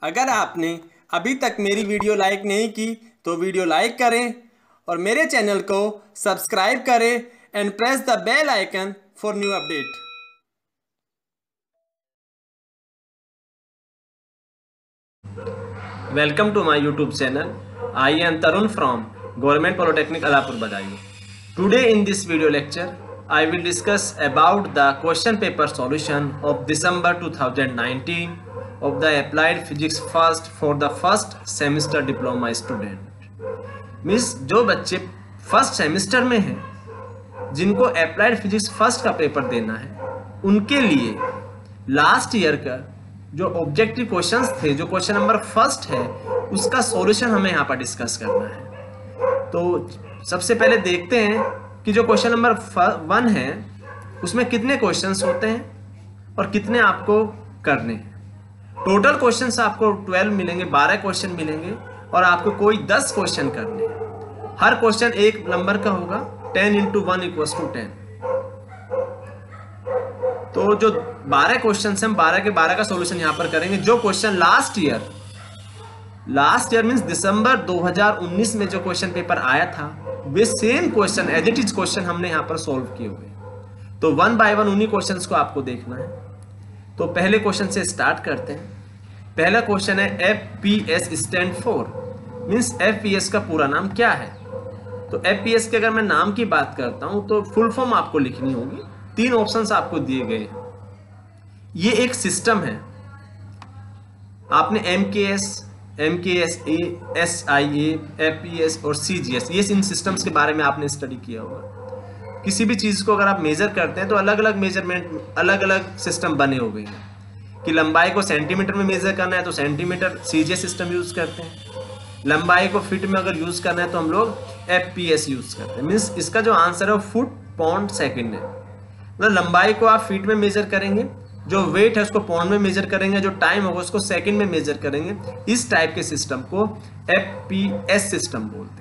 अगर आपने अभी तक मेरी वीडियो लाइक नहीं की तो वीडियो लाइक करें और मेरे चैनल को सब्सक्राइब करें and press the bell icon for new update. Welcome to my YouTube channel. I am Tarun from Government Polytechnic Adapur Badayu. Today in this video lecture, I will discuss about the question paper solution of December 2019 of the Applied Physics First for the first semester diploma student. Means जो बच्चे first semester में हैं, जिनको applied physics first का paper देना है, उनके लिए लास्ट ईयर का जो ऑब्जेक्टिव क्वेश्चंस थे, जो क्वेश्चन नंबर फर्स्ट है, उसका सॉल्यूशन हमें यहाँ पर डिस्कस करना है। तो सबसे पहले देखते हैं कि जो क्वेश्चन नंबर 1 है उसमें कितने क्वेश्चंस होते हैं और कितने आपको करने हैं। टोटल क्वेश्चंस आपको 12 मिलेंगे, 12 क्वेश्चन मिलेंगे और आपको कोई 10 क्वेश्चन करने हैं। हर क्वेश्चन एक नंबर का होगा, 10 × 1 = 10। तो जो 12 क्वेश्चन हैं, हम 12 के 12 का सॉल्यूशन यहां पर करेंगे। जो क्वेश्चन लास्ट ईयर मींस दिसंबर 2019 में जो क्वेश्चन पेपर आया था, वे same question as it is question हमने यहां पर सॉल्व किए हुए। तो 1 बाय 1 उन्हीं क्वेश्चंस को आपको देखना है। तो पहले क्वेश्चन से स्टार्ट करते हैं। पहला क्वेश्चन है FPS stand for, means FPS का पूरा नाम क्या है। तो FPS के अगर मैं नाम की बात करता हूं तो फुल फॉर्म आपको लिखनी होगी। 3 ऑप्शंस आपको दिए गए हैं। ये एक सिस्टम है। आपने MKS, SIA, FPS और CGS, ये इन सिस्टम्स के बारे में आपने स्टडी किया होगा। किसी भी चीज को अगर आप मेजर करते हैं तो अलग अलग मेजरमेंट, अलग अलग सिस्टम बने हुए हैं। कि लंबाई को सेंटीमीटर में मेजर करना है तो सेंटीमीटर CGS सिस्टम यूज करते हैं। लंबाई को फीट में अगर यूज करना है तो हम लोग FPS यूज करते हैं। मीन्स इसका जो आंसर है वो फुट पाउंड सेकंड है। मतलब लंबाई को आप फीट में मेजर करेंगे, जो वेट है उसको पाउंड में मेजर करेंगे, जो टाइम होगा उसको सेकंड में मेजर करेंगे। इस टाइप के सिस्टम को FPS सिस्टम बोलते हैं।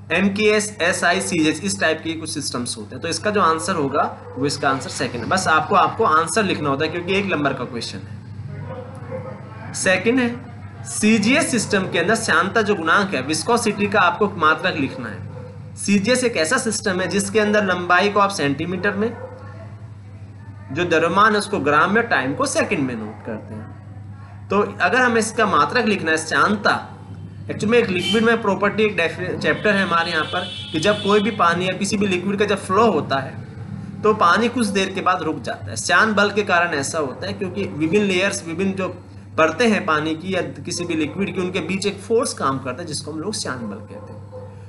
MKS, SI, CGS इस टाइप के कुछ सिस्टम्स होते हैं। तो इसका जो आंसर होगा वो इसका आंसर सेकंड है। बस आपको आंसर लिखना होता है क्योंकि 1 नंबर का क्वेश्चन है। सेकंड है CGS सिस्टम के अंदर श्यानता जो गुणांक है, विस्कोसिटी का आपको मात्रक लिखना है। CGS एक ऐसा सिस्टम है जिसके अंदर लंबाई को आप सेंटीमीटर में, जो द्रव्यमान है उसको ग्राम में, टाइम को सेकंड में नोट करते हैं। तो अगर हमें इसका मात्रक लिखना है श्यानता, एक्चुअली में एक लिक्विड में प्रॉपर्टी एक चैप्टर है हमारे यहाँ पर कि जब कोई भी पानी या किसी भी लिक्विड का जब फ्लो होता है तो पानी कुछ देर के बाद रुक जाता है। श्यान बल के कारण ऐसा होता है क्योंकि विभिन्न लेयर्स, विभिन्न जो परतें हैं पानी की या किसी भी लिक्विड की, उनके बीच एक फोर्स काम करता है जिसको हम लोग श्यान बल कहते हैं।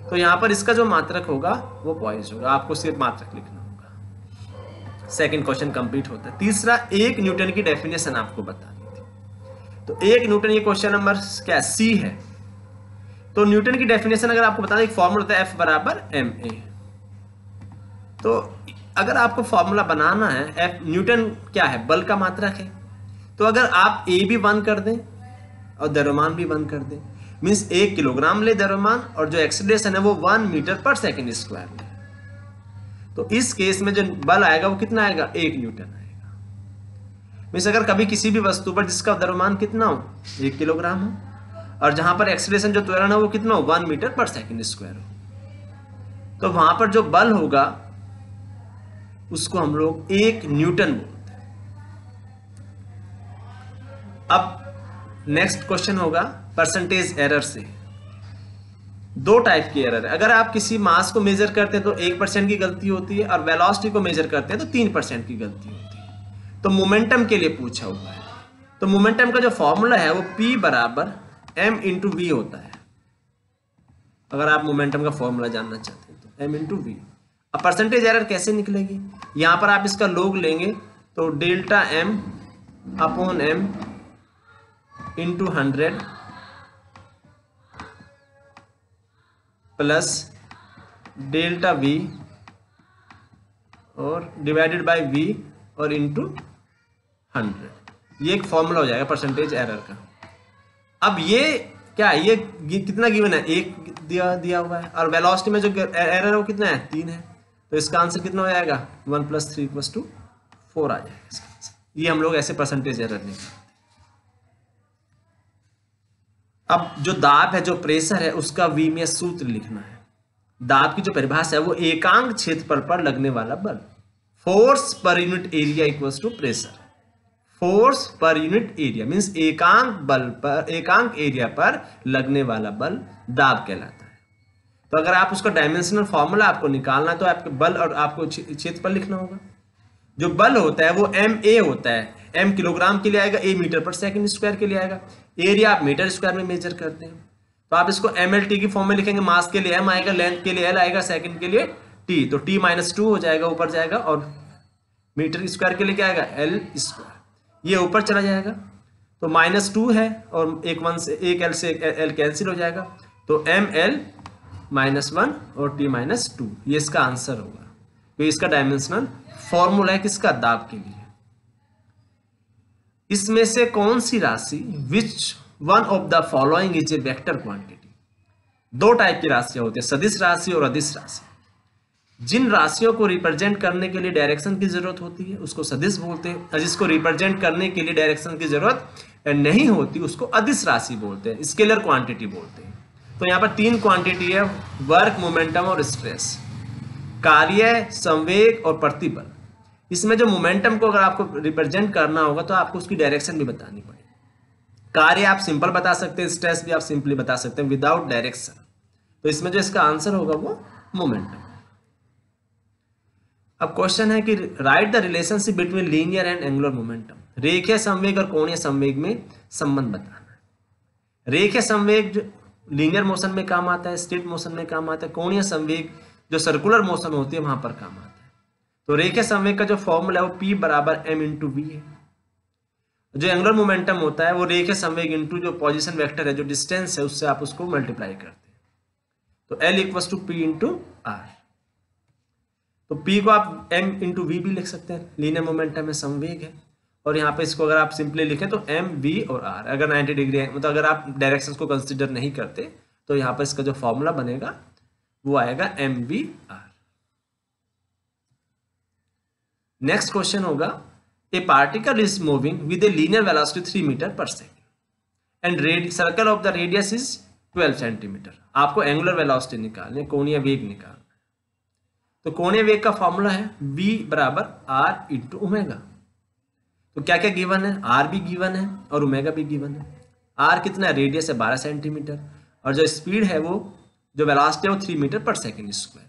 तो यहाँ पर इसका जो मात्रक होगा वो पॉइस होगा। आपको सिर्फ मात्रक लिखना होगा। सेकेंड क्वेश्चन कंप्लीट होता है। तीसरा, 1 न्यूटन की डेफिनेशन आपको बतानी थी। तो 1 न्यूटन, ये क्वेश्चन नंबर क्या C है। तो न्यूटन की डेफिनेशन अगर आपको बताना, एक फॉर्मूला होता है F = ma। तो अगर आपको फॉर्मूला बनाना है, F न्यूटन क्या है, बल का मात्रक है। तो अगर आप A भी 1 कर दें और द्रव्यमान भी 1 कर दें, मीन्स 1 किलोग्राम ले द्रव्यमान और जो एक्सेलरेशन है वो 1 मीटर/सेकंड स्क्वायर ले, तो इस केस में जो बल आएगा वो कितना आएगा, 1 न्यूटन आएगा। मीन्स अगर कभी किसी भी वस्तु पर जिसका द्रव्यमान कितना हो, 1 किलोग्राम हो, और जहां पर एक्सेलरेशन जो त्वरण है वो कितना हो, 1 मीटर/सेकंड स्क्वायर हो, तो वहां पर जो बल होगा उसको हम लोग 1 न्यूटन बोलते हैं। अब नेक्स्ट क्वेश्चन होगा परसेंटेज एरर से। 2 टाइप की एरर है। अगर आप किसी मास को मेजर करते हैं तो 1% की गलती होती है, और वेलोसिटी को मेजर करते हैं तो 3% की गलती होती है। तो मोमेंटम के लिए पूछा हुआ है। तो मोमेंटम का जो फॉर्मूला है वो P = m × v होता है। अगर आप मोमेंटम का फॉर्मूला जानना चाहते हैं तो m × v। अब परसेंटेज एरर कैसे निकलेगी, यहां पर आप इसका log लेंगे तो Δm/m × 100 प्लस ΔV और डिवाइडेड बाय v और इंटू 100। ये एक फॉर्मूला हो जाएगा परसेंटेज एरर का। अब ये क्या है, ये कितना गिवन है, 1 दिया हुआ है, और वेलोसिटी में जो एरर है वो कितना है, 3 है। तो इसका आंसर कितना हो जाएगा, 1 + 3 = 4 आ जाएगा इसका आंसर। ये हम लोग ऐसे परसेंटेज एरर निकालते हैं। अब जो दाब है, जो प्रेशर है, उसका V में सूत्र लिखना है। दाब की जो परिभाषा है वो एकांक क्षेत्रफल पर लगने वाला बल, force per unit area equals to pressure. Force per unit area means एकांक बल पर, एकांक एरिया पर लगने वाला बल दाब कहलाता है। तो अगर आप उसका डायमेंशनल फॉर्मूला आपको निकालना है तो आपके बल और आपको क्षेत्रफल लिखना होगा। जो बल होता है वो MA होता है, M किलोग्राम के लिए आएगा, A मीटर पर सेकंड स्क्वायर के लिए आएगा, एरिया आप मीटर स्क्वायर में मेजर करते हैं। तो आप इसको MLT की फॉर्म में लिखेंगे, मास के लिए M आएगा, लेंथ के लिए L आएगा, सेकंड के लिए T, तो T -2 हो जाएगा, ऊपर जाएगा, और मीटर स्क्वायर के लिए क्या आएगा, L स्क्वायर, ये ऊपर चला जाएगा। तो -2 है और एक L से L कैंसिल हो जाएगा, तो ML -1 और T -2, ये इसका आंसर होगा। तो इसका डायमेंशनल फॉर्मूला है किसका, दाब के लिए। इसमें से कौन सी राशि, which one of the following is a vector quantity. दो टाइप की राशियां होती है, सदिश राशि और अदिश राशि। जिन राशियों को रिप्रेजेंट करने के लिए डायरेक्शन की जरूरत होती है उसको सदिश बोलते हैं, और जिसको रिप्रेजेंट करने के लिए डायरेक्शन की जरूरत नहीं होती उसको अदिश राशि बोलते हैं, स्केलर क्वांटिटी बोलते हैं। तो यहाँ पर तीन क्वांटिटी है, वर्क, मोमेंटम और स्ट्रेस, कार्य, संवेग और प्रतिबल। इसमें जो मोमेंटम को अगर आपको रिप्रेजेंट करना होगा तो आपको उसकी डायरेक्शन भी बतानी पड़ेगी। कार्य आप सिंपल बता सकते हैं, स्ट्रेस भी आप सिंपली बता सकते हैं विदाउट डायरेक्शन। तो इसमें जो इसका आंसर होगा वो मोमेंटम। अब क्वेश्चन है कि right the relationship between linear and angular momentum. रेखीय संवेग और कोणीय संवेग में संबंध बताना है। रेखीय संवेग जो लीनियर मोशन में काम आता है, स्ट्रेट मोशन में काम आता है, कोणीय संवेग जो सर्कुलर मोशन होती है वहां पर काम आता है। तो रेखीय संवेग का जो फॉर्मूला है वो P = m × V है। जो एंगुलर मोमेंटम होता है वो रेखीय संवेग इंटू जो पोजीशन वेक्टर है, जो डिस्टेंस है, उससे आप उसको मल्टीप्लाई करते हैं। तो L = P × R। तो P को आप m × V भी लिख सकते हैं, लीनियर मोमेंटम में संवेग है, और यहाँ पे इसको अगर आप सिंपली लिखें तो M, V और R। अगर 90 डिग्री है, मतलब अगर आप डायरेक्शंस को कंसीडर नहीं करते तो यहाँ पर इसका जो फॉर्मूला बनेगा वो आएगा MVR। नेक्स्ट क्वेश्चन होगा, a particle is moving with a linear velocity 3 metre per second and circle of the radius is 12 centimetre. आपको एंगुलर वेलोसिटी निकालनी है, कोणीय वेग निकालना है। तो कोणीय वेग का फॉर्मूला है V = R × ओमेगा। तो क्या क्या गिवन है, R भी गिवन है और ओमेगा भी गिवन है। R कितना है, रेडियस है 12 सेंटीमीटर, और जो स्पीड है वो, जो वेलोसिटी है वो 3 मीटर पर सेकेंड स्क्वायर।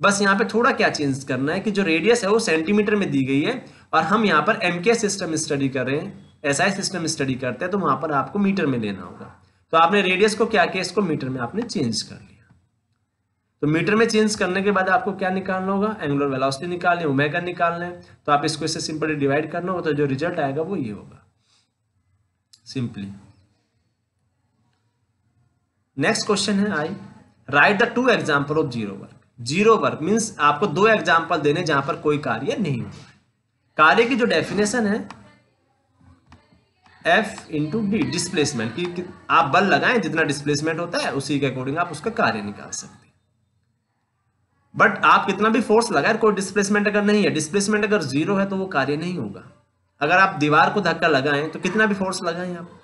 बस यहाँ पे थोड़ा क्या चेंज करना है कि जो रेडियस है वो सेंटीमीटर में दी गई है, और हम यहाँ पर MK सिस्टम स्टडी कर रहे हैं, SI सिस्टम स्टडी करते हैं, तो वहां पर आपको मीटर में लेना होगा। तो आपने रेडियस को क्या किया, इसको मीटर में आपने चेंज कर लिया। तो मीटर में चेंज करने के बाद आपको क्या निकालना होगा, एंगुलर वेलोसिटी निकालनी है, ओमेगा निकालना है। तो आप इसको इससे सिंपली डिवाइड करना होगा, तो जो रिजल्ट आएगा वो ये होगा सिंपली। नेक्स्ट क्वेश्चन है I, write the 2 example of zero work. Zero work means आपको 2 एग्जाम्पल देने जहां पर कोई कार्य नहीं होगा। कार्य की जो डेफिनेशन है F × D, डिस्प्लेसमेंट की, आप बल लगाएं, जितना डिस्प्लेसमेंट होता है उसी के अकॉर्डिंग आप उसका कार्य निकाल सकते हैं। बट आप कितना भी फोर्स लगाए, कोई डिस्प्लेसमेंट अगर नहीं है, डिस्प्लेसमेंट अगर 0 है तो वो कार्य नहीं होगा। अगर आप दीवार को धक्का लगाएं तो कितना भी फोर्स लगाएं, आप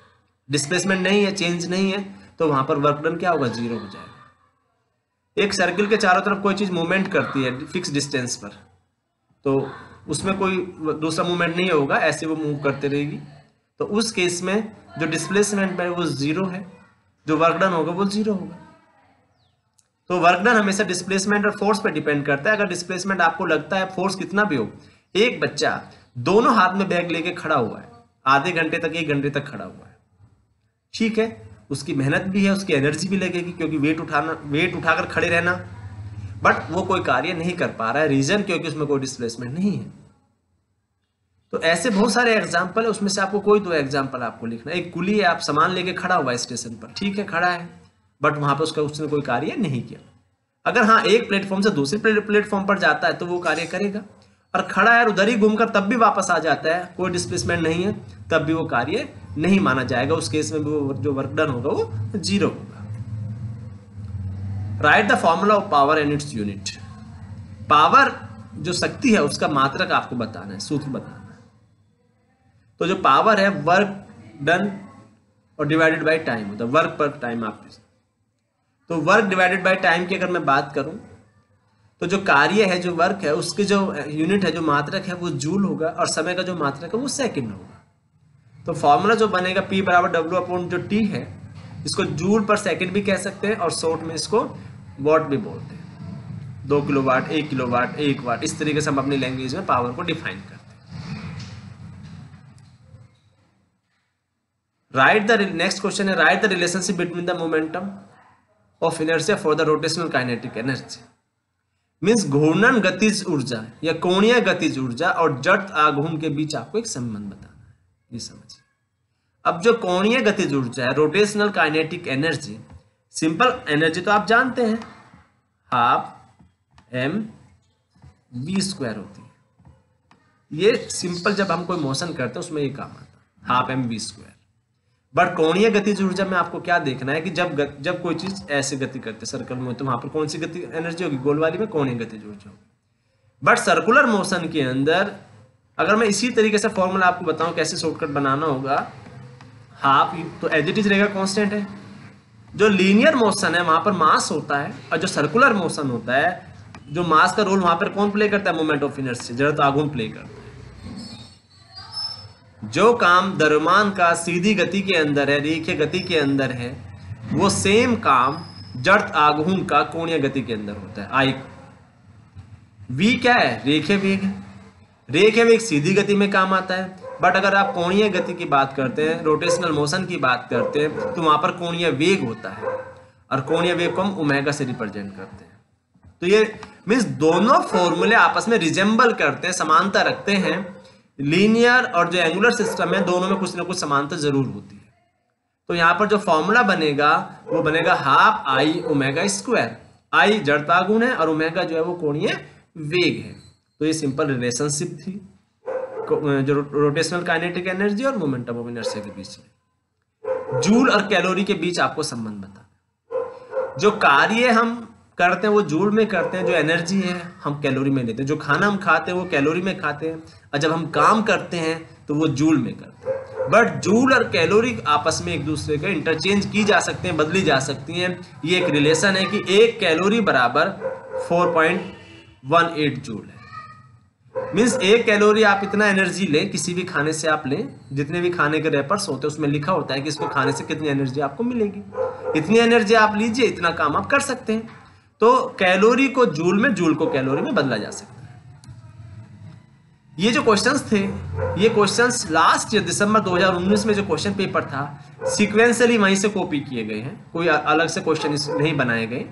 डिस्प्लेसमेंट नहीं है, चेंज नहीं है, तो वहां पर वर्क डन क्या होगा, 0 हो जाएगा। एक सर्किल के चारों तरफ कोई चीज मूवमेंट करती है फिक्स डिस्टेंस पर, तो उसमें कोई दूसरा मूवमेंट नहीं होगा, ऐसे वो मूव करते रहेगी। तो उस केस में जो डिस्प्लेसमेंट है वो 0 है, जो वर्क डन होगा वो 0 होगा। तो वर्क डन हमेशा डिस्प्लेसमेंट और फोर्स पे डिपेंड करता है। अगर डिस्प्लेसमेंट आपको लगता है फोर्स कितना भी हो, एक बच्चा दोनों हाथ में बैग लेके खड़ा हुआ है, आधे घंटे तक, 1 घंटे तक खड़ा हुआ है, ठीक है, उसकी मेहनत भी है, उसकी एनर्जी भी लगेगी, क्योंकि वेट उठाकर खड़े रहना, बट वो कोई कार्य नहीं कर पा रहा है। रीजन क्योंकि उसमें कोई डिस्प्लेसमेंट नहीं है। तो ऐसे बहुत सारे एग्जाम्पल है, उसमें से आपको कोई 2 एग्जाम्पल आपको लिखना है। एक कुली है, आप सामान लेके खड़ा हुआ है स्टेशन पर, ठीक है, खड़ा है, बट वहां पर उसने कोई कार्य नहीं किया। अगर हाँ एक प्लेटफॉर्म से दूसरे प्लेटफॉर्म पर जाता है तो वो कार्य करेगा, और खड़ा है उधर ही घूमकर तब भी वापस आ जाता है, कोई डिस्प्लेसमेंट नहीं है, तब भी वो कार्य नहीं माना जाएगा। उस केस में वो जो वर्क डन होगा वो 0 होगा। Right the formula of power and its unit. Power जो शक्ति है उसका मात्रक आपको बताना है, सूत्र बताना है। तो जो पावर है, वर्क डन और डिवाइडेड बाय टाइम होता है, वर्क पर टाइम आप। तो वर्क डिवाइडेड बाय टाइम की अगर मैं बात करूं तो जो कार्य है, जो वर्क है, उसकी जो यूनिट है, जो मात्रक है वो जूल होगा और समय का जो मात्रक है वो सेकंड होगा। तो फॉर्मूला जो बनेगा P बराबर W अपॉन जो T है, इसको जूल पर सेकंड भी कह सकते हैं और शॉर्ट में इसको वॉट भी बोलते हैं। 2 किलोवाट, 1 किलोवाट, 1 वाट, इस तरीके से हम अपनी लैंग्वेज में पावर को डिफाइन करते हैं। राइट द नेक्स्ट क्वेश्चन है, right the relationship between the momentum of inertia for the rotational kinetic energy. Means घूर्णन गतिज ऊर्जा या कोणीय गतिज ऊर्जा और जड़ आघूर्ण के बीच आपको एक संबंध बताना है, ये समझिए। अब जो कोणीय गतिज ऊर्जा है, rotational kinetic energy, simple energy तो आप जानते हैं, हाफ mv² होती है। ये सिंपल जब हम कोई मोशन करते हैं उसमें ये काम आता है, हाफ mv²। बट कोणीय गतिज ऊर्जा में आपको क्या देखना है कि जब कोई चीज ऐसे गति करते हैं सर्कल में, तो वहां पर कौन सी गति एनर्जी होगी, गोल वाली में कोणीय गतिज ऊर्जा होगी। बट सर्कुलर मोशन के अंदर अगर मैं इसी तरीके से फॉर्मूला आपको बताऊं कैसे शॉर्टकट बनाना होगा, हाफ तो एज इट इज रहेगा, कांस्टेंट है। जो लीनियर मोशन है वहां पर मास होता है, और जो सर्कुलर मोशन होता है, जो मास का रोल वहां पर कौन प्ले करता है, मोमेंट ऑफ इनर्शिया, जड़त्व आघूर्ण प्ले करता है। जो काम द्रव्यमान का सीधी गति के अंदर है, रेखीय गति के अंदर है, वो सेम काम जड़त्व आघूर्ण का कोणीय गति के अंदर होता है। आई वी क्या है, रेखीय वेग। रेखीय वेग सीधी गति में काम आता है, बट अगर आप कोणीय गति की बात करते हैं, रोटेशनल मोशन की बात करते हैं, तो वहां पर कोणीय वेग होता है, और कोणीय वेग को हम ओमेगा से रिप्रेजेंट करते हैं। तो ये मीन्स दोनों फॉर्मूले आपस में रिजेंबल करते हैं, समानता रखते हैं। लीनियर और जो एंगुलर सिस्टम है, दोनों में कुछ ना कुछ समानता जरूर होती है। तो यहाँ पर जो फॉर्मूला बनेगा वो बनेगा हाफ आई ओमेगा²। आई जड़त्वाघूर्ण है और ओमेगा जो है वो कोणीय वेग है। तो ये सिंपल रिलेशनशिप थी जो रोटेशनल काइनेटिक एनर्जी और मोमेंटम ऑफ इनर्शिया के बीच में। जूल और कैलोरी के बीच आपको संबंध बताना। जो कार्य हम करते हैं वो जूल में करते हैं, जो एनर्जी है हम कैलोरी में लेते हैं। जो खाना हम खाते हैं वो कैलोरी में खाते हैं, और जब हम काम करते हैं तो वो जूल में करते हैं। बट जूल और कैलोरी आपस में एक दूसरे का इंटरचेंज की जा सकते हैं, बदली जा सकती हैं। ये एक रिलेशन है कि 1 कैलोरी बराबर 4.18 जूल है। मीन्स 1 कैलोरी आप इतना एनर्जी लें, किसी भी खाने से आप लें, जितने भी खाने के रैपर्स होते हैं उसमें लिखा होता है कि इसको खाने से कितनी एनर्जी आपको मिलेगी। इतनी एनर्जी आप लीजिए, इतना काम आप कर सकते हैं। तो कैलोरी को जूल में, जूल को कैलोरी में बदला जा सकता है। ये जो क्वेश्चंस थे, ये क्वेश्चंस लास्ट ईयर दिसंबर 2019 में जो क्वेश्चन पेपर था, सीक्वेंशियली वहीं से कॉपी किए गए हैं, कोई अलग से क्वेश्चन नहीं बनाए गए।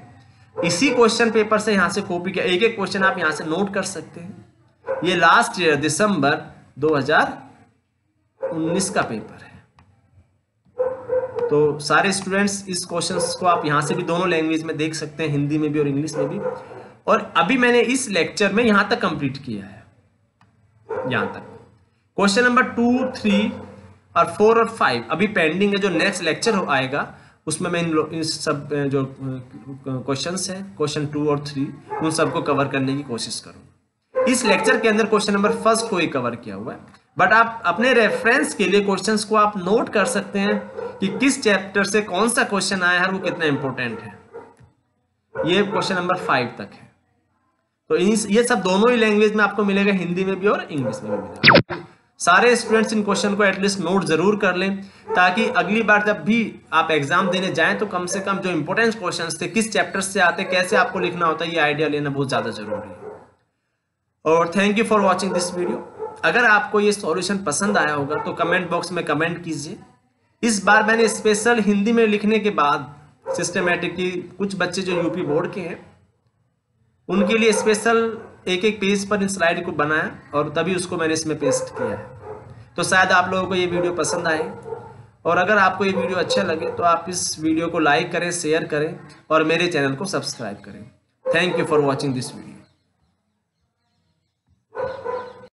इसी क्वेश्चन पेपर से यहां से कॉपी किया, एक एक क्वेश्चन आप यहां से नोट कर सकते हैं। ये लास्ट ईयर दिसंबर 2019 का पेपर है। तो सारे स्टूडेंट्स इस क्वेश्चंस को आप यहां से भी दोनों लैंग्वेज में देख सकते हैं, हिंदी में भी और इंग्लिश में भी। और अभी मैंने इस लेक्चर में यहां तक कंप्लीट किया है, यहां तक। क्वेश्चन नंबर 2, 3 और 4 और 5 अभी पेंडिंग है। जो नेक्स्ट लेक्चर आएगा उसमें मैं इन सब जो क्वेश्चंस हैं, क्वेश्चन 2 और 3, उन सबको कवर करने की कोशिश करूंगा। इस लेक्चर के अंदर क्वेश्चन नंबर 1 को ही कवर किया हुआ है, बट आप अपने रेफरेंस के लिए क्वेश्चंस को आप नोट कर सकते हैं कि किस चैप्टर से कौन सा क्वेश्चन आया है, वो कितना इंपॉर्टेंट है। ये क्वेश्चन नंबर 5 तक है। तो ये सब दोनों ही लैंग्वेज में आपको मिलेगा, हिंदी में भी और इंग्लिश में भी मिलेगा। सारे स्टूडेंट्स इन क्वेश्चन को एटलीस्ट नोट जरूर कर लें, ताकि अगली बार जब भी आप एग्जाम देने जाएं तो कम से कम जो इंपॉर्टेंट क्वेश्चंस थे, किस चैप्टर से आते, कैसे आपको लिखना होता है, ये आइडिया लेना बहुत ज्यादा जरूरी है। और thank you for watching this video. अगर आपको ये सॉल्यूशन पसंद आया होगा तो कमेंट बॉक्स में कमेंट कीजिए। इस बार मैंने स्पेशल हिंदी में लिखने के बाद सिस्टमैटिक की कुछ बच्चे जो यूपी बोर्ड के हैं उनके लिए स्पेशल एक एक पेज पर इन स्लाइड को बनाया और तभी उसको मैंने इसमें पेस्ट किया है। तो शायद आप लोगों को ये वीडियो पसंद आए, और अगर आपको ये वीडियो अच्छा लगे तो आप इस वीडियो को लाइक करें, शेयर करें और मेरे चैनल को सब्सक्राइब करें। Thank you for watching this video.